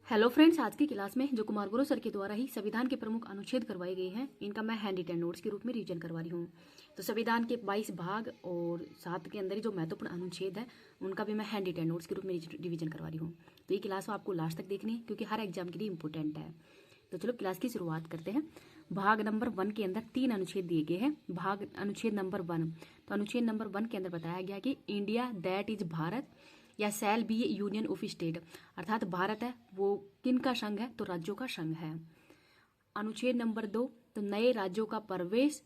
Hello friends, आज की class में जो कुमार गुरु सर के द्वारा ही संविधान के प्रमुख अनुच्छेद करवाए गए हैं, इनका मैं हैंड रिटन नोट्स के रूप में रिवीजन करवा रही हूँ। तो संविधान के 22 भाग और 7 के अंदर ही जो महत्वपूर्ण अनुच्छेद है उनका भी मैं हैंड रिटन नोट्स के रूप में रिवीजन करवा रही हूँ। तो ये क्लास आपको लास्ट तक देखनी है क्योंकि हर एग्जाम के लिए इंपॉर्टेंट है। तो चलो क्लास की शुरुआत करते हैं। भाग नंबर 1 के अंदर 3 अनुच्छेद दिए गए हैं। भाग अनुच्छेद नंबर 1, तो अनुच्छेद नंबर 1 के अंदर बताया गया कि इंडिया दैट इज भारत या shall be A union of state, अर्थात भारत है वो किन का संघ है, तो राज्यों का संघ है। अनुच्छेद नंबर 2, तो नए राज्यों का प्रवेश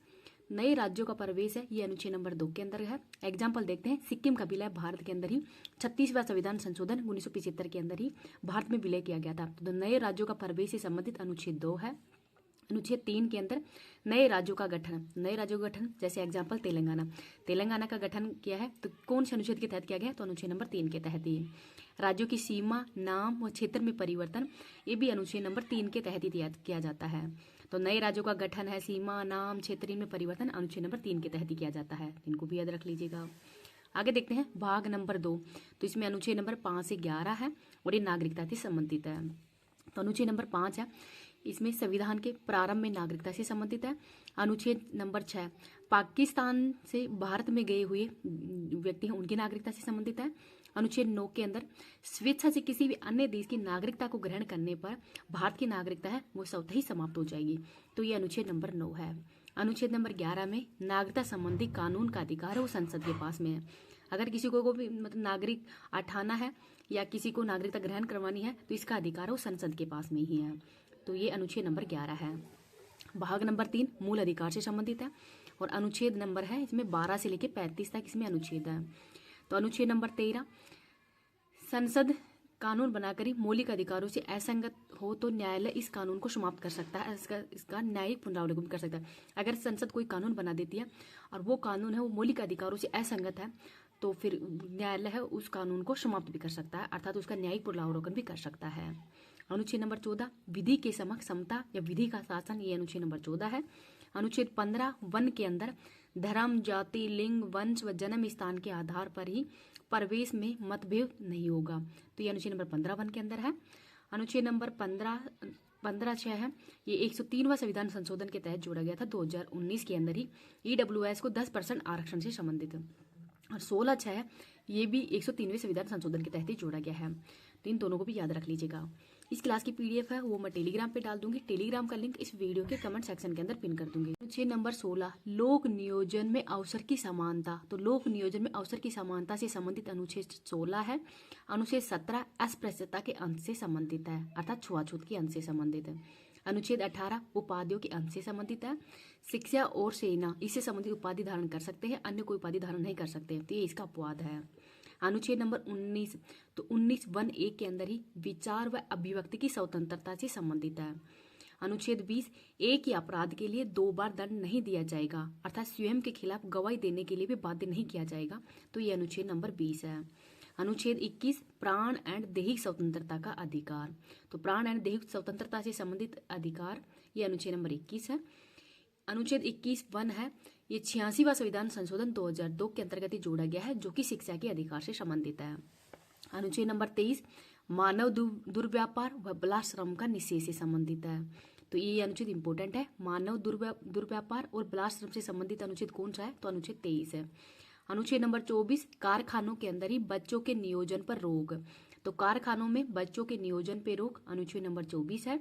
है, ये अनुच्छेद नंबर 2 के अंदर है। एग्जाम्पल देखते हैं, सिक्किम का विलय भारत के अंदर ही 36वां संविधान संशोधन 1975 के अंदर ही भारत में विलय किया गया था। तो नए राज्यों का प्रवेश से संबंधित अनुच्छेद 2 है। अनुच्छेद 3 के अंदर नए राज्यों का गठन, जैसे एग्जाम्पल तेलंगाना का गठन किया है, तो कौन से अनुच्छेद के तहत किया गया है, तो अनुच्छेद नंबर 3 के तहत ही। राज्यों की सीमा, नाम व क्षेत्र में परिवर्तन, ये भी अनुच्छेद नंबर 3 के तहत ही किया जाता है। तो नए राज्यों का गठन है, सीमा, नाम, क्षेत्र में परिवर्तन अनुच्छेद नंबर 3 के तहत ही किया जाता है। इनको भी याद रख लीजिएगा। आगे देखते हैं भाग नंबर 2, तो इसमें अनुच्छेद नंबर 5 से 11 है और ये नागरिकता से संबंधित है। तो अनुच्छेद नंबर 5 है, इसमें संविधान के प्रारंभ में नागरिकता से संबंधित है। अनुच्छेद नंबर 6, पाकिस्तान से भारत में गए हुए व्यक्ति हैं उनकी नागरिकता से संबंधित है। अनुच्छेद 9 के अंदर स्वेच्छा से किसी भी अन्य देश की नागरिकता को ग्रहण करने पर भारत की नागरिकता है वो स्वतः ही समाप्त हो जाएगी। तो ये अनुच्छेद नंबर 9 है। अनुच्छेद नंबर 11 में नागरिकता संबंधी कानून का अधिकार है वो संसद के पास में है। अगर किसी को भी मतलब नागरिक अठाना है या किसी को नागरिकता ग्रहण करवानी है तो इसका अधिकार वो संसद के पास में ही है। तो ये अनुच्छेद नंबर 11 है। भाग नंबर 3 मूल अधिकार से संबंधित है और अनुच्छेद नंबर है इसमें 12 से लेकर 35 तक इसमें अनुच्छेद है। तो अनुच्छेद नंबर 13, संसद कानून बनाकर ही मौलिक अधिकारों से असंगत हो तो न्यायालय इस कानून को समाप्त कर सकता है, इसका न्यायिक पुनरावलोकन कर सकता है। अगर संसद कोई कानून बना देती है और वो कानून है वो मौलिक अधिकारों से असंगत है तो फिर न्यायालय है उस कानून को समाप्त भी कर सकता है, अर्थात उसका न्यायिक पुनरावलोकन भी कर सकता है। अनुच्छेद नंबर 14, विधि के समक्ष समता या विधि का शासन, ये अनुच्छेद नंबर 14 है। अनुच्छेद 15, वन के अंदर धर्म, जाति, लिंग, वंश व जन्म स्थान के आधार पर ही प्रवेश में मतभेद नहीं होगा। तो ये अनुच्छेद नंबर 15 वन के अंदर है। अनुच्छेद नंबर 15(6) है, ये 103वां संविधान संशोधन के तहत जोड़ा गया था 2019 के अंदर ही। ईडब्ल्यूएस को 10% आरक्षण से संबंधित है। और 16(6) है, ये भी 103वें संविधान संशोधन के तहत ही जोड़ा गया है। तो इन दोनों को भी याद रख लीजिएगा। इस क्लास की पीडीएफ है वो मैं टेलीग्राम पे डाल दूंगी। टेलीग्राम का लिंक इस वीडियो के कमेंट सेक्शन के अंदर पिन कर दूंगी। अनुच्छेद नंबर 16, लोक नियोजन में अवसर की समानता। तो लोक नियोजन में अवसर की समानता से संबंधित अनुच्छेद 16 है। अनुच्छेद 17 अस्पृश्यता के अंश से संबंधित है, अर्थात छुआछूत के अंश से संबंधित है। अनुच्छेद 18 उपाधियों के अंश से संबंधित है। शिक्षा और सेना, इससे संबंधित उपाधि धारण कर सकते हैं, अन्य कोई उपाधि धारण नहीं कर सकते, तो ये इसका अपवाद है। अनुच्छेद नंबर 19, तो 19(1) के अंदर ही विचार व अभिव्यक्ति की स्वतंत्रता से संबंधित है। अनुच्छेद 20, एक ही अपराध के लिए 2 बार दंड नहीं दिया जाएगा, अर्थात स्वयं के खिलाफ गवाही देने के लिए भी बाध्य नहीं किया जाएगा, तो ये अनुच्छेद नंबर 20 है। अनुच्छेद 21, प्राण एंड दैहिक स्वतंत्रता का अधिकार। तो प्राण एंड दैहिक स्वतंत्रता से संबंधित अधिकार, ये अनुच्छेद नंबर 21 है। अनुच्छेद 21(1) है, ये 86वां संविधान संशोधन 2002 के अंतर्गत ही जोड़ा गया है जो कि शिक्षा के अधिकार से संबंधित है। अनुच्छेद नंबर 23, मानव दुर्व्यापार व बलात्श्रम का निषेध से संबंधित है। तो ये अनुच्छेद इंपॉर्टेंट है। मानव दुर्व्यापार और बलात्श्रम से संबंधित अनुच्छेद कौन सा है, तो अनुच्छेद 23 है। अनुच्छेद नंबर 24, कारखानों के अंदर ही बच्चों के नियोजन पर रोक। तो कारखानों में बच्चों के नियोजन पर रोक अनुच्छेद नंबर 24 है।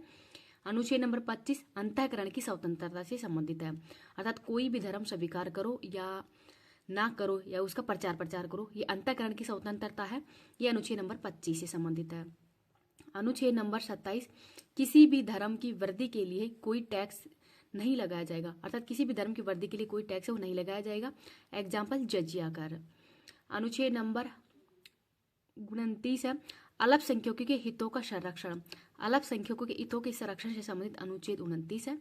अनुच्छेद नंबर 25, अंतःकरण की स्वतंत्रता से संबंधित है, अर्थात कोई भी धर्म स्वीकार करो या ना करो या उसका प्रचार करो, ये अंतःकरण की स्वतंत्रता है, ये अनुच्छेद नंबर 25 से संबंधित है। अनुच्छेद नंबर 27, किसी भी धर्म की वृद्धि के लिए कोई टैक्स नहीं लगाया जाएगा, अर्थात किसी भी धर्म की वृद्धि के लिए कोई टैक्स वो नहीं लगाया जाएगा, एग्जाम्पल जजिया कर। अनुच्छेद नंबर 29 है, अल्पसंख्यकों के हितों का संरक्षण। अल्पसंख्यकों के हितों के संरक्षण से संबंधित अनुच्छेद 29 है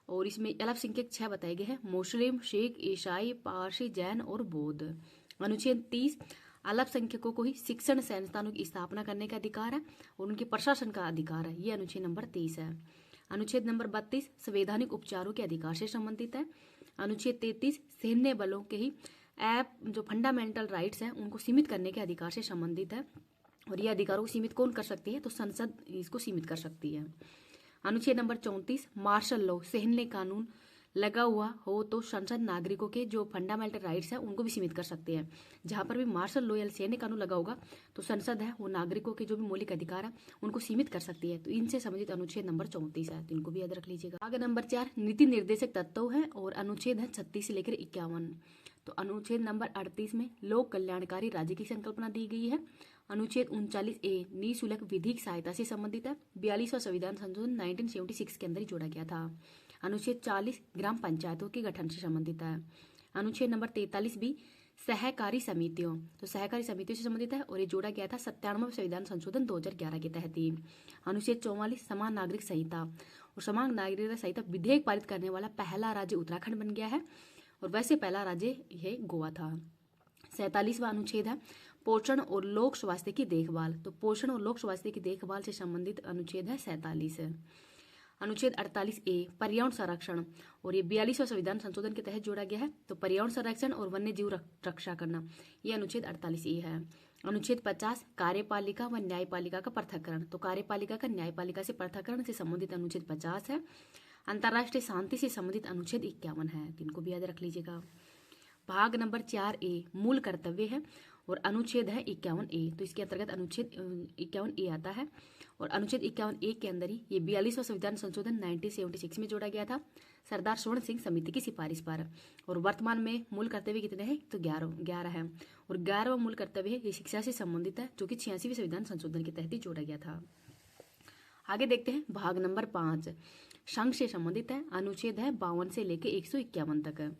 और इसमें अल्पसंख्यक 6 बताए गए हैं, मुस्लिम, सिख, ईसाई, पारसी, जैन और बौद्ध। अनुच्छेद 30, अल्पसंख्यकों को ही शिक्षण संस्थानों की स्थापना करने का अधिकार है और उनके प्रशासन का अधिकार है, ये अनुच्छेद नंबर 30 है। अनुच्छेद नंबर 32, संवैधानिक उपचारों के अधिकार से संबंधित है। अनुच्छेद 33, सैन्य बलों के ही जो फंडामेंटल राइट्स हैं उनको सीमित करने के अधिकार से संबंधित है। और ये अधिकारों को सीमित कौन कर सकती है? तो संसद इसको सीमित कर सकती है। अनुच्छेद नंबर 34, मार्शल लॉ, सैन्य कानून लगा हुआ हो तो संसद नागरिकों के जो फंडामेंटल राइट्स है उनको भी सीमित कर सकते हैं। जहां पर भी मार्शल लॉ या सैन्य कानून लगा होगा तो संसद है वो नागरिकों के जो भी मौलिक अधिकार है उनको सीमित कर सकती है। तो इनसे संबंधित अनुच्छेद नंबर 34 है, तो इनको भी याद रख लीजिएगा। आगे नंबर 4 नीति निर्देशक तत्व है और अनुच्छेद है 36 से लेकर 51। तो अनुच्छेद नंबर 38 में लोक कल्याणकारी राज्य की संकल्पना दी गई है। अनुच्छेद 39A निःशुल्क विधिक सहायता से संबंधित है। 42वां संविधान संशोधन 1976 के अंदर ही जोड़ा गया था। अनुच्छेद 40 ग्राम पंचायतों के गठन से संबंधित है। अनुच्छेद नंबर 43 भी सहकारी समितियों, तो सहकारी समितियों से संबंधित है और ये जोड़ा गया था 97वें संविधान संशोधन 2011 के तहत ही। अनुच्छेद 44 समान नागरिक संहिता, और समान नागरिक संहिता विधेयक पारित करने वाला पहला राज्य उत्तराखंड बन गया है और वैसे पहला राज्य यह गोवा था। 47वां अनुच्छेद है पोषण और लोक स्वास्थ्य की देखभाल, तो पोषण और लोक स्वास्थ्य की देखभाल से संबंधित अनुच्छेद है 47। अनुच्छेद 48A पर्यावरण संरक्षण, और ये 42वां संविधान संशोधन के तहत जोड़ा गया है। तो पर्यावरण संरक्षण और वन्य जीव रक्षा करना, ये अनुच्छेद 48A है। अनुच्छेद 50 कार्यपालिका व न्यायपालिका का पृथक्करण, तो कार्यपालिका का न्यायपालिका से पृथक्करण से संबंधित अनुच्छेद 50 है। अंतर्राष्ट्रीय शांति से संबंधित अनुच्छेद 51 है, इनको भी याद रख लीजिएगा। भाग नंबर 4A मूल कर्तव्य है और अनुच्छेद है 51A, तो इसके अंतर्गत अनुच्छेद 51A आता है और अनुच्छेद 51A के अंदर ही ये 42वां संविधान संशोधन 1976 में जोड़ा गया था सरदार स्वर्ण सिंह समिति की सिफारिश पर। और वर्तमान में मूल कर्तव्य कितने हैं? तो 11 है और 11वां मूल कर्तव्य है ये शिक्षा से संबंधित है जो कि 86वें संविधान संशोधन के तहत ही जोड़ा गया था। आगे देखते हैं भाग नंबर 5 संघ से संबंधित है। अनुच्छेद है 52 से लेकर 151 तक।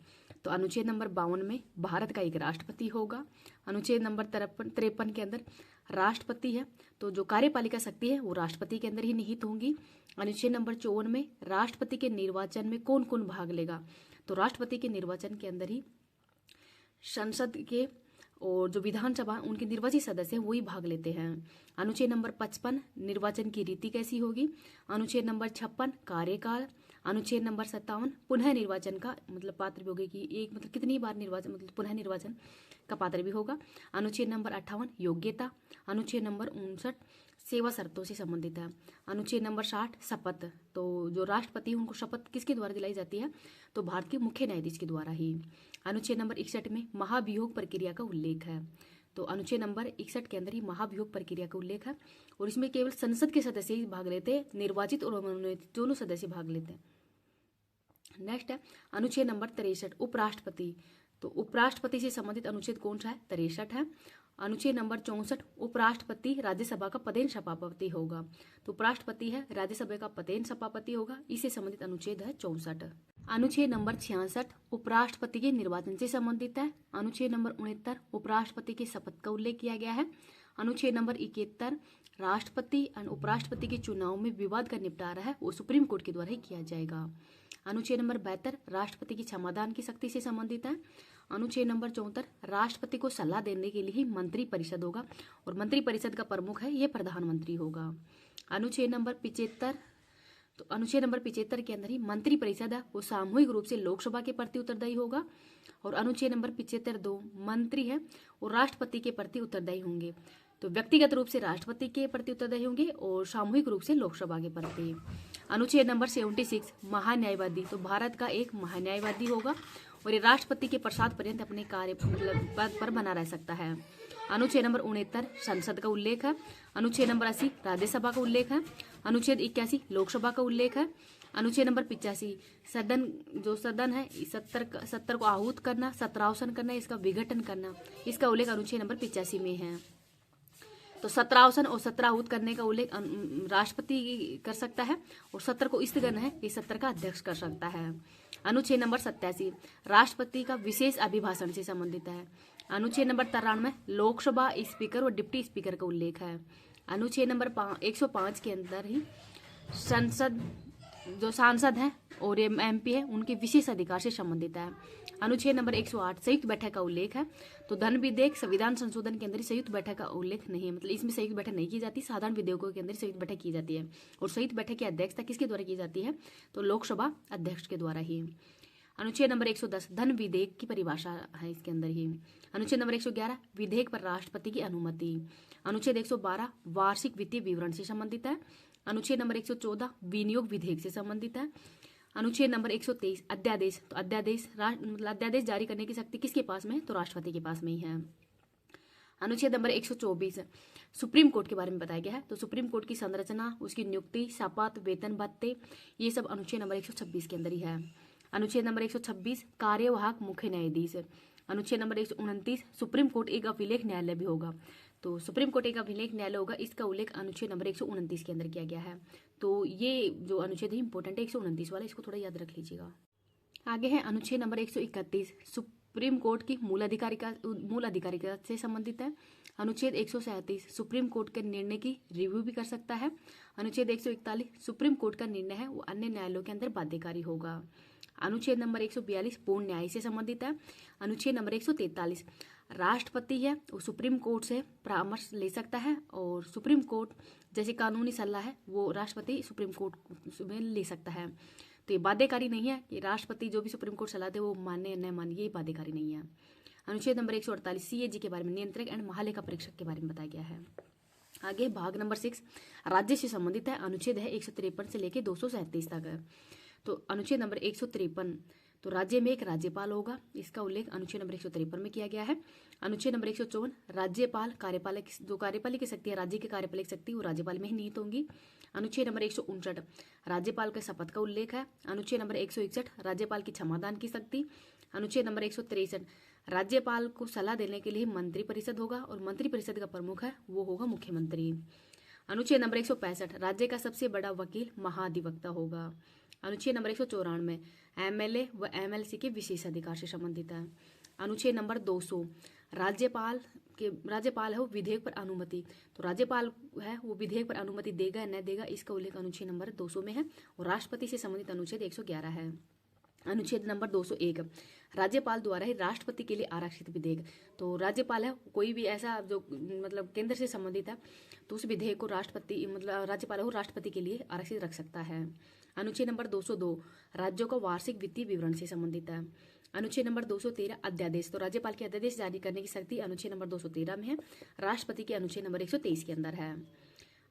तो अनुच्छेद नंबर 52 में भारत का एक राष्ट्रपति होगा। अनुच्छेद नंबर 53 के अंदर राष्ट्रपति है, तो जो कार्यपालिका शक्ति है वो राष्ट्रपति के अंदर ही निहित होंगी। अनुच्छेद नंबर 54 में राष्ट्रपति के निर्वाचन में कौन कौन भाग लेगा? तो राष्ट्रपति के निर्वाचन के अंदर ही संसद के और जो विधानसभा उनके निर्वाचित सदस्य वही भाग लेते हैं। अनुच्छेद नंबर 55 निर्वाचन की रीति कैसी होगी। अनुच्छेद नंबर 56 कार्यकाल। अनुच्छेद नंबर 57 पुनः निर्वाचन का मतलब पात्र भी होगी कि एक मतलब कितनी बार निर्वाचन मतलब पुनः निर्वाचन का पात्र भी होगा। अनुच्छेद नंबर 58 योग्यता। अनुच्छेद नंबर 59 सेवा शर्तों से संबंधित है। अनुच्छेद नंबर 60 शपथ, तो जो राष्ट्रपति है उनको शपथ किसके द्वारा दिलाई जाती है? तो भारत के मुख्य न्यायाधीश के द्वारा ही। अनुच्छेद नंबर 61 में महाभियोग प्रक्रिया का उल्लेख है, तो अनुच्छेद नंबर 61 के अंदर ही महाभियोग प्रक्रिया का उल्लेख है और इसमें केवल संसद के सदस्य ही भाग लेते हैं, निर्वाचित और मनोनीत दोनों सदस्य भाग लेते हैं। नेक्स्ट है अनुच्छेद नंबर 63 उपराष्ट्रपति, तो उपराष्ट्रपति से संबंधित अनुच्छेद कौन सा है? 63 है। अनुच्छेद नंबर 64 उपराष्ट्रपति राज्यसभा का पदेन सभापति होगा, तो उपराष्ट्रपति है राज्यसभा का पदेन सभापति होगा, इससे संबंधित अनुच्छेद है 64। अनुच्छेद नंबर 66 उपराष्ट्रपति के निर्वाचन से संबंधित है। अनुच्छेद नंबर 69 उपराष्ट्रपति के शपथ का उल्लेख किया गया है। अनुच्छेद नंबर 71 राष्ट्रपति और उपराष्ट्रपति के चुनाव में विवाद का निपटारा है वो सुप्रीम कोर्ट के द्वारा ही किया जाएगा। अनुच्छेद नंबर 72 राष्ट्रपति की क्षमादान की शक्ति से संबंधित है। अनुच्छेद नंबर 74 राष्ट्रपति को सलाह देने के लिए ही मंत्री परिषद होगा और मंत्री परिषद का प्रमुख है ये प्रधानमंत्री होगा। अनुच्छेद नंबर 75, तो अनुच्छेद नंबर 75 के अंदर ही मंत्री परिषद है वो सामूहिक रूप से लोकसभा के प्रति उत्तरदायी होगा और अनुच्छेद नंबर 75(2) मंत्री है और राष्ट्रपति के प्रति उत्तरदायी होंगे, तो व्यक्तिगत रूप से राष्ट्रपति के प्रति उत्तरदायी होंगे और सामूहिक रूप से लोकसभा के प्रति। अनुच्छेद नंबर 76 महान्यायवादी, तो भारत का एक महान्यायवादी होगा और ये राष्ट्रपति के प्रसाद पर्यंत अपने कार्य मतलब पद पर बना रह सकता है। अनुच्छेद नंबर 69 संसद का उल्लेख है। अनुच्छेद नंबर 80 राज्यसभा का उल्लेख है। अनुच्छेद 81 लोकसभा का उल्लेख है। अनुच्छेद नंबर 85 सदन, जो सदन है 70 को आहूत करना, सत्रावसन करना, इसका विघटन करना, इसका उल्लेख अनुच्छेद नंबर 85 में है। तो सत्रावसन और सत्राहूत करने का उल्लेख राष्ट्रपति कर सकता है और 70 को स्थगित करना है ये 70 का अध्यक्ष कर सकता है। अनुच्छेद नंबर 87 राष्ट्रपति का विशेष अभिभाषण से संबंधित है। अनुच्छेद नंबर 93 लोकसभा स्पीकर और डिप्टी स्पीकर का उल्लेख है। अनुच्छेद नंबर 105 के अंदर ही संसद जो सांसद हैं और MP है उनके विशेष अधिकार से संबंधित है। अनुच्छेद नंबर 108 संयुक्त बैठक का उल्लेख है। तो धन विधेयक संविधान संशोधन के अंदर संयुक्त बैठक का उल्लेख नहीं है, मतलब इसमें संयुक्त बैठक नहीं की जाती, साधारण विधेयकों के अंदर संयुक्त बैठक की जाती है और संयुक्त बैठक की अध्यक्षता किसके द्वारा की जाती है? तो लोकसभा अध्यक्ष के द्वारा ही। अनुच्छेद नंबर 110 धन विधेयक की परिभाषा है इसके अंदर ही। अनुच्छेद नंबर 111 विधेयक पर राष्ट्रपति की अनुमति। अनुच्छेद 112 वार्षिक वित्तीय विवरण से संबंधित है। अनुच्छेद नंबर 114 विनियोग विधेयक से संबंधित है। अनुच्छेद नंबर 123 अध्यादेश, तो अध्यादेश मतलब अध्यादेश जारी करने की शक्ति किसके पास में है, तो राष्ट्रपति के पास में ही है। अनुच्छेद नंबर 124 सुप्रीम कोर्ट के बारे में बताया गया है। तो सुप्रीम कोर्ट की संरचना, उसकी नियुक्ति, शपथ, वेतन भत्ते, ये सब अनुच्छेद नंबर 126 के अंदर ही है। अनुच्छेद नंबर 126 कार्यवाहक मुख्य न्यायाधीश। अनुच्छेद नंबर 129 सुप्रीम कोर्ट एक अभिलेख न्यायालय भी होगा। तो सुप्रीम कोर्ट एक अभिलेख न्यायालय होगा, इसका उल्लेख अनुच्छेद नंबर 129 के अंदर किया गया है। तो ये जो अनुच्छेद है इंपॉर्टेंट है 129 वाला, इसको थोड़ा याद रख लीजिएगा। आगे है अनुच्छेद नंबर 131 सुप्रीम कोर्ट की मूल अधिकारिता से संबंधित है। अनुच्छेद 137 सुप्रीम कोर्ट के निर्णय की रिव्यू भी कर सकता है। अनुच्छेद 141 सुप्रीम कोर्ट का निर्णय है वो अन्य न्यायालयों के अंदर बाध्यकारी होगा। अनुच्छेद नंबर 142 पूर्ण न्याय से संबंधित है। अनुच्छेद नंबर 143 राष्ट्रपति है वो सुप्रीम कोर्ट से परामर्श ले सकता है, और सुप्रीम कोर्ट जैसे कानूनी सलाह है वो राष्ट्रपति सुप्रीम कोर्ट में ले सकता है। तो ये बाध्यकारी नहीं है कि राष्ट्रपति जो भी सुप्रीम कोर्ट सलाह दे वो माने या न माने, ये बाध्यकारी नहीं है। अनुच्छेद नंबर 148 CAG के बारे में, नियंत्रक एंड महालेखा परीक्षक के बारे में बताया गया है। आगे भाग नंबर 6 राज्य से संबंधित है। अनुच्छेद है 153 से लेकर 237 तक है। तो अनुच्छेद नंबर 153 तो राज्य में एक राज्यपाल होगा, इसका उल्लेख अनुच्छेद नंबर 153 में किया गया है। अनुच्छेद नंबर 154 राज्यपाल कार्यपालक, जो कार्यपालिक शक्ति है राज्य की कार्यपालिक शक्ति वो राज्यपाल में ही निहित होंगी। अनुच्छेद नंबर 159 राज्यपाल के शपथ का उल्लेख है। अनुच्छेद नंबर 161 राज्यपाल की क्षमादान की शक्ति। अनुच्छेद नंबर 163 राज्यपाल को सलाह देने के लिए मंत्रिपरिषद होगा, और मंत्रिपरिषद का प्रमुख है वो होगा मुख्यमंत्री। अनुच्छेद नंबर 165 राज्य का सबसे बड़ा वकील महाधिवक्ता होगा। अनुच्छेद नंबर 194 MLA व MLC के विशेष अधिकार से संबंधित है। अनुच्छेद नंबर 200 राज्यपाल है वो विधेयक पर अनुमति, तो राज्यपाल है वो विधेयक पर अनुमति देगा या न देगा, इसका उल्लेख अनुच्छेद नंबर 200 में है, और राष्ट्रपति से संबंधित अनुच्छेद 111 है। अनुच्छेद नंबर 201 राज्यपाल द्वारा ही राष्ट्रपति के लिए आरक्षित विधेयक, तो राज्यपाल है कोई भी ऐसा जो मतलब केंद्र से संबंधित है तो उस विधेयक को राष्ट्रपति मतलब राज्यपाल है वो राष्ट्रपति के लिए आरक्षित रख सकता है। अनुच्छेद नंबर 202 राज्यों का वार्षिक वित्तीय विवरण से संबंधित है। अनुच्छेद नंबर 213 अध्यादेश, तो राज्यपाल के अध्यादेश जारी करने की शक्ति अनुच्छेद नंबर 213 में है, राष्ट्रपति के अनुच्छेद नंबर 123 के अंदर है।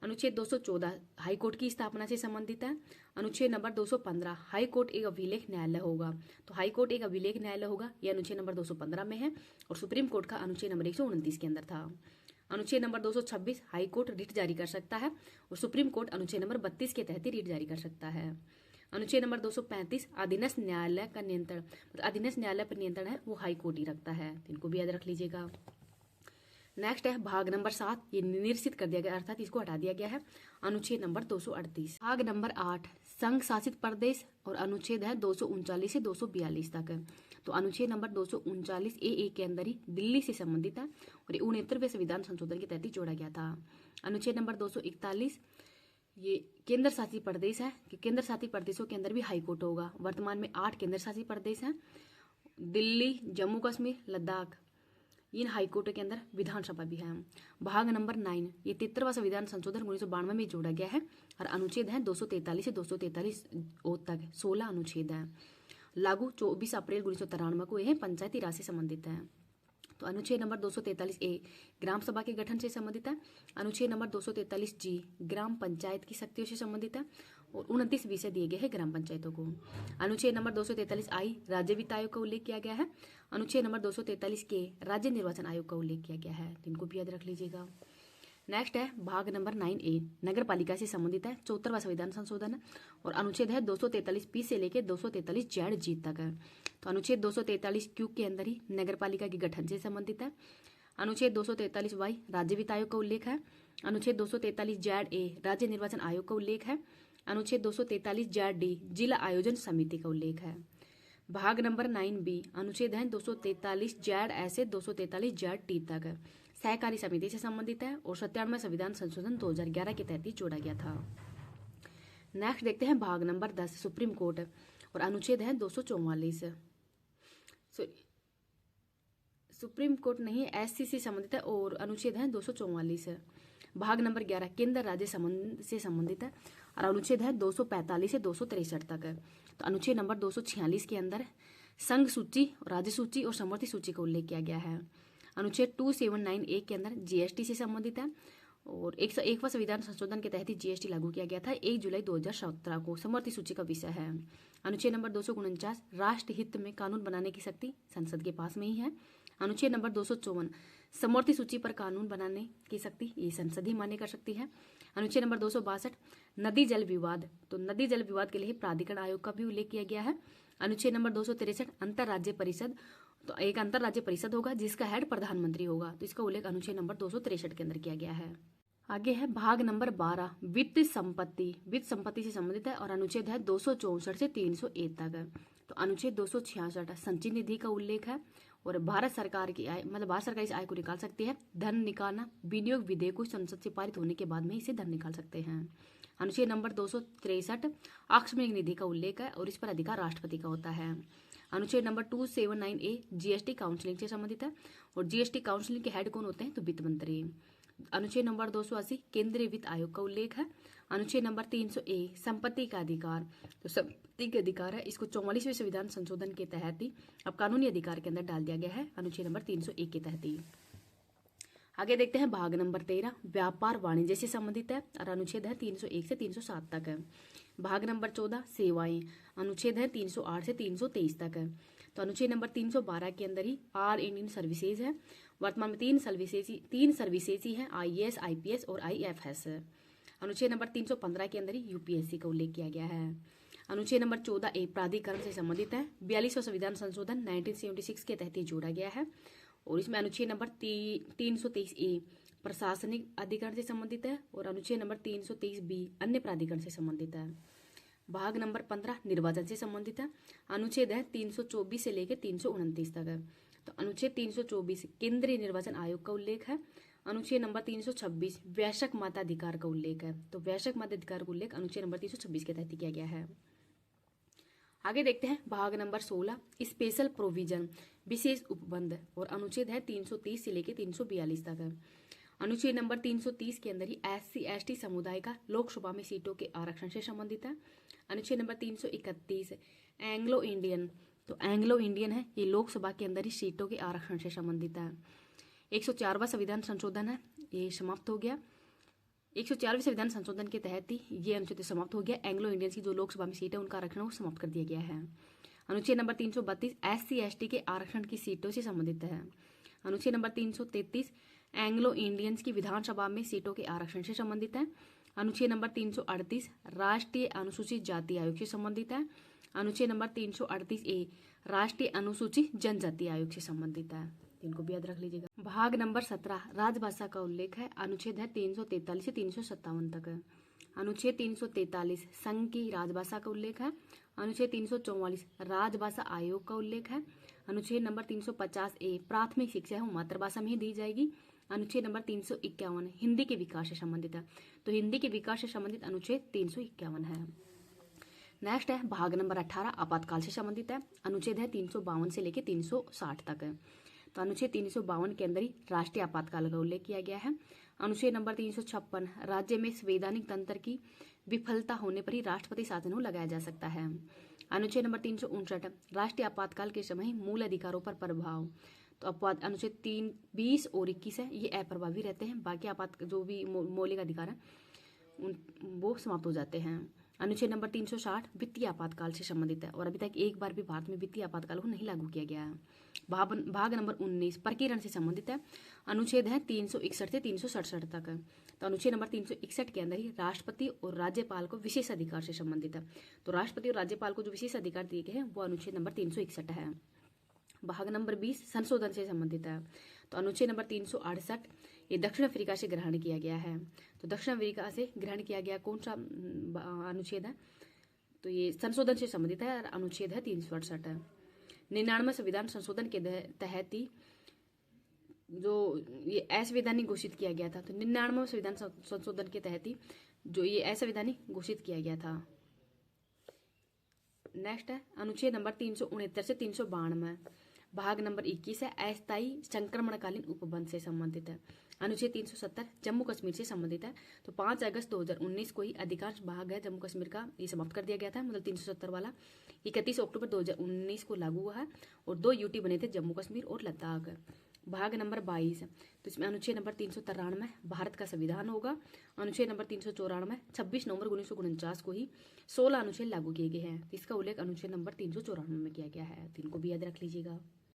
अनुच्छेद 214 हाईकोर्ट की स्थापना से संबंधित है। अनुच्छेद नंबर 215 हाईकोर्ट एक अभिलेख न्यायालय होगा, तो हाईकोर्ट एक अभिलेख न्यायालय होगा, यह अनुच्छेद नंबर 215 में है, और सुप्रीम कोर्ट का अनुच्छेद नंबर 129 के अंदर था। अनुच्छेद नंबर 226 हाईकोर्ट रिट जारी कर सकता है, और सुप्रीम कोर्ट अनुच्छेद नंबर 32 के तहत ही रिट जारी कर सकता है। अनुच्छेद नंबर 235 अधीनस्थ न्यायालय का नियंत्रण, मतलब अधीनस्थ न्यायालय पर नियंत्रण है वो हाईकोर्ट ही रखता है, इनको भी याद रख लीजिएगा। नेक्स्ट है भाग नंबर 7, ये निरसित कर दिया गया अर्थात इसको हटा दिया गया है, अनुच्छेद नंबर 238। भाग नंबर 8 संघ शासित प्रदेश, और अनुच्छेद है 239 से 242 तक है। तो अनुच्छेद नंबर 239 AA के अंदर ही दिल्ली से संबंधित है, और 69वें संविधान संशोधन के तहत ही जोड़ा गया था। अनुच्छेद नंबर 241 ये केंद्र शासित प्रदेश है कि केंद्र शासित प्रदेशों के अंदर भी हाईकोर्ट होगा। वर्तमान में 8 केंद्र शासित प्रदेश हैं, दिल्ली, जम्मू कश्मीर, लद्दाख, इन हाईकोर्ट के अंदर विधानसभा भी है। भाग नंबर 9 ये 73वां संविधान संशोधन 1992 में जोड़ा गया है, और अनुच्छेद है 243 से 243 तक 16 अनुच्छेद है। लागू 24 अप्रैल 1993 को यह पंचायती राज से संबंधित है। तो अनुच्छेद नंबर 243A ग्राम सभा के गठन से संबंधित है। अनुच्छेद नंबर 243G ग्राम पंचायत की शक्तियों से संबंधित है, और 29 विषय दिए गए हैं ग्राम पंचायतों को। अनुच्छेद नंबर 243I राज्य वित्त आयोग का उल्लेख किया गया है। अनुच्छेद नंबर 243K राज्य निर्वाचन आयोग का उल्लेख किया गया है, इनको भी याद रख लीजिएगा। नेक्स्ट है भाग नंबर 9A नगर पालिका से संबंधित है, 74वां संविधान संशोधन है, और अनुच्छेद है 243P से लेकर 243Z तक है। तो अनुच्छेद 243Q के अंदर ही नगर पालिका के गठन से संबंधित है। अनुच्छेद 243Y राज्य वित्त आयोग का उल्लेख है। अनुच्छेद 243ZA राज्य निर्वाचन आयोग का उल्लेख है। अनुच्छेद 243ZD जिला आयोजन समिति का उल्लेख है। भाग नंबर 9B अनुच्छेद है 243Z से 243ZT तक है, सहकारी समिति से संबंधित है, और 97वें संविधान संशोधन 2011 के तहत ही जोड़ा गया था। नेक्स्ट देखते हैं भाग नंबर 10 सुप्रीम कोर्ट, और अनुच्छेद है 244 सुप्रीम कोर्ट नहीं SC से संबंधित है, और अनुच्छेद है 244। भाग नंबर 11 केंद्र राज्य संबंध से संबंधित है। और अनुच्छेद है 245 से 263 तक। तो अनुच्छेद नंबर 246 के अंदर संघ सूची, राज्य सूची और समवर्ती सूची का उल्लेख किया गया है। अनुच्छेद 279A के अंदर जीएसटी से संबंधित है और 101वां संविधान संशोधन के तहत ही जीएसटी लागू किया गया था 1 जुलाई 2017 को। समवर्ती सूची का विषय है। अनुच्छेद नंबर 249 राष्ट्र हित में कानून बनाने की शक्ति संसद के पास में ही है। अनुच्छेद नंबर 254 समवर्ती सूची पर कानून बनाने की शक्ति ये संसद ही मान्य कर सकती है। अनुच्छेद नंबर 262 नदी जल विवाद, तो नदी जल विवाद के लिए प्राधिकरण आयोग का भी उल्लेख किया गया है। अनुच्छेद नंबर 263 अंतर्राज्य परिषद, तो एक अंतर्राज्य परिषद होगा जिसका हेड प्रधानमंत्री होगा, तो इसका उल्लेख अनुच्छेद नंबर 263 के अंदर किया गया है। आगे है भाग नंबर 12 वित्त संपत्ति, वित्त संपत्ति से संबंधित है और अनुच्छेद है 264 से 301 तक है। तो अनुच्छेद 266 संचयी निधि का उल्लेख है और भारत सरकार की आय, मतलब भारत सरकार इस आय को निकाल सकती है। धन निकालना विनियोग विधेयक को संसद से पारित होने के बाद में इसे धन निकाल सकते हैं। अनुच्छेद नंबर 263 आकस्मिक निधि का उल्लेख है और इस पर अधिकार राष्ट्रपति का होता है। अनुच्छेद नंबर 279A जीएसटी काउंसिलिंग से संबंधित है और जीएसटी काउंसिलिंग के हेड कौन होते हैं, तो वित्त मंत्री। अनुच्छेद नंबर 280 केंद्रीय वित्त आयोग का उल्लेख है। अनुच्छेद नंबर 300A संपत्ति का अधिकार, तो संपत्ति के अधिकार है, इसको 44वें संविधान संशोधन के तहत ही अब कानूनी अधिकार के अंदर डाल दिया गया है, अनुच्छेद नंबर 301 के तहत ही। आगे देखते हैं भाग नंबर 13 व्यापार वाणिज्य से संबंधित है और अनुच्छेद है 301 से 307 तक है। भाग नंबर 14 सेवाएं, अनुच्छेद है 308 से 323 तक है। तो अनुच्छेद नंबर 312 के अंदर ही आर इंडियन सर्विसेज है। वर्तमान में तीन सर्विसेज ही है, आईएएस, आईपीएस और आईएफएस। अनुच्छेद नंबर 315 के अंदर ही यूपीएससी का उल्लेख किया गया है। अनुच्छेद नंबर 14A प्राधिकरण से संबंधित है। 42वां संविधान संशोधन 1976 के तहत जोड़ा गया है और इसमें अनुच्छेद नंबर 323A प्रशासनिक अधिकरण से संबंधित है और अनुच्छेद नंबर 323B अन्य प्राधिकरण से संबंधित है। भाग नंबर 15 निर्वाचन से संबंधित है। अनुच्छेद है 324 से लेकर 329 तक है। तो अनुच्छेद 324 केंद्रीय निर्वाचन आयोग का उल्लेख है। अनुच्छेद नंबर 326 वयस्क मताधिकार का उल्लेख है। तो वयस्क मताधिकार का उल्लेख अनुच्छेद नंबर 326 के तहत किया गया है। आगे देखते हैं भाग नंबर 16 स्पेशल प्रोविजन विशेष उपबंध और अनुच्छेद है 330 से लेकर 342 तक है। अनुच्छेद नंबर 330 के अंदर ही SC/ST समुदाय का लोकसभा में सीटों के आरक्षण से संबंधित है। अनुच्छेद नंबर 331 एंग्लो इंडियन, तो एंग्लो इंडियन है ये लोकसभा के अंदर ही सीटों के आरक्षण से संबंधित है। 104वां संविधान संशोधन है ये समाप्त हो गया। 104वें संविधान संशोधन के तहत ही ये अनुच्छेद समाप्त हो गया। एंग्लो इंडियंस की जो लोकसभा में सीट है उनका आरक्षण समाप्त कर दिया गया है। अनुच्छेद नंबर 332 SC/ST के आरक्षण की सीटों से संबंधित है। अनुच्छेद नंबर 333 एंग्लो इंडियंस की विधानसभा में सीटों के आरक्षण से संबंधित है। अनुच्छेद नंबर 338 राष्ट्रीय अनुसूचित जाति आयोग से संबंधित है। अनुच्छेद नंबर 338A राष्ट्रीय अनुसूचित जनजाति आयोग से संबंधित है, इनको भी याद रख लीजिएगा। भाग नंबर 17 राजभाषा का उल्लेख है। अनुच्छेद है 343 से 357 तक है। अनुच्छेद 343 संघ की राजभाषा का उल्लेख है। अनुच्छेद 344 राजभाषा आयोग का उल्लेख है। अनुच्छेद नंबर 350A प्राथमिक शिक्षा है मातृभाषा में ही दी जाएगी। अनुच्छेद नंबर 351 हिंदी के विकास से संबंधित है। तो हिंदी के विकास से संबंधित अनुच्छेद 351 है। नेक्स्ट है भाग नंबर 18 आपातकाल से संबंधित है। अनुच्छेद है 352 से लेकर 360 तक है। तो अनुच्छेद 352 के अंदर ही राष्ट्रीय आपातकाल का उल्लेख किया गया है। अनुच्छेद नंबर 356 राज्य में संवैधानिक तंत्र की विफलता होने पर ही राष्ट्रपति शासन को लगाया जा सकता है। अनुच्छेद नंबर 359 राष्ट्रीय आपातकाल के समय मूल अधिकारों पर प्रभाव। तो अपवाद अनुच्छेद 20 और 21 है ये अप्रभावी रहते हैं, बाकी आपात जो भी मौलिक अधिकार है वो समाप्त हो जाते हैं। अनुच्छेद नंबर 360 वित्तीय आपातकाल से संबंधित है और अभी तक एक बार भी भारत में वित्तीय आपातकाल को नहीं लागू किया गया है। भाग नंबर 19 प्रकीर्णन से संबंधित है। अनुच्छेद है 361 से 367 तक है। तो अनुच्छेद नंबर 361 के अंदर ही राष्ट्रपति और राज्यपाल को विशेष अधिकार से संबंधित है। तो राष्ट्रपति और राज्यपाल को जो विशेष अधिकार दिए गए हैं वो अनुच्छेद नंबर 361 है। भाग नंबर 20 संशोधन से संबंधित है। तो अनुच्छेद नंबर 368 ये दक्षिण अफ्रीका से ग्रहण किया गया है। तो दक्षिण अफ्रीका से ग्रहण किया गया कौन सा अनुच्छेद है, तो ये संशोधन से संबंधित है और अनुच्छेद है 368 है। 99वें संविधान संशोधन के तहत ही जो ये असंवैधानिक घोषित किया गया था। तो 99वें संविधान संशोधन के तहत ही जो ये असंवैधानिक घोषित किया गया था। नेक्स्ट है अनुच्छेद नंबर 369 से 392 भाग नंबर 21 है अस्थायी संक्रमणकालीन उपबंध से संबंधित है। अनुच्छेद 370 जम्मू कश्मीर से संबंधित है। तो 5 अगस्त 2019 को ही अधिकांश भाग है जम्मू कश्मीर का ये समाप्त कर दिया गया था, मतलब 370 वाला 31 अक्टूबर 2019 को लागू हुआ है और 2 यूटी बने थे, जम्मू कश्मीर और लद्दाख। भाग नंबर 22 तो इसमें अनुच्छेद नंबर 393 भारत का संविधान होगा। अनुच्छेद नंबर 394 26 नवंबर 1949 को ही 16 अनुच्छेद लागू किए गए हैं। इसका उल्लेख अनुच्छेद नंबर 394 में किया गया है, तो इनको भी याद रख लीजिएगा।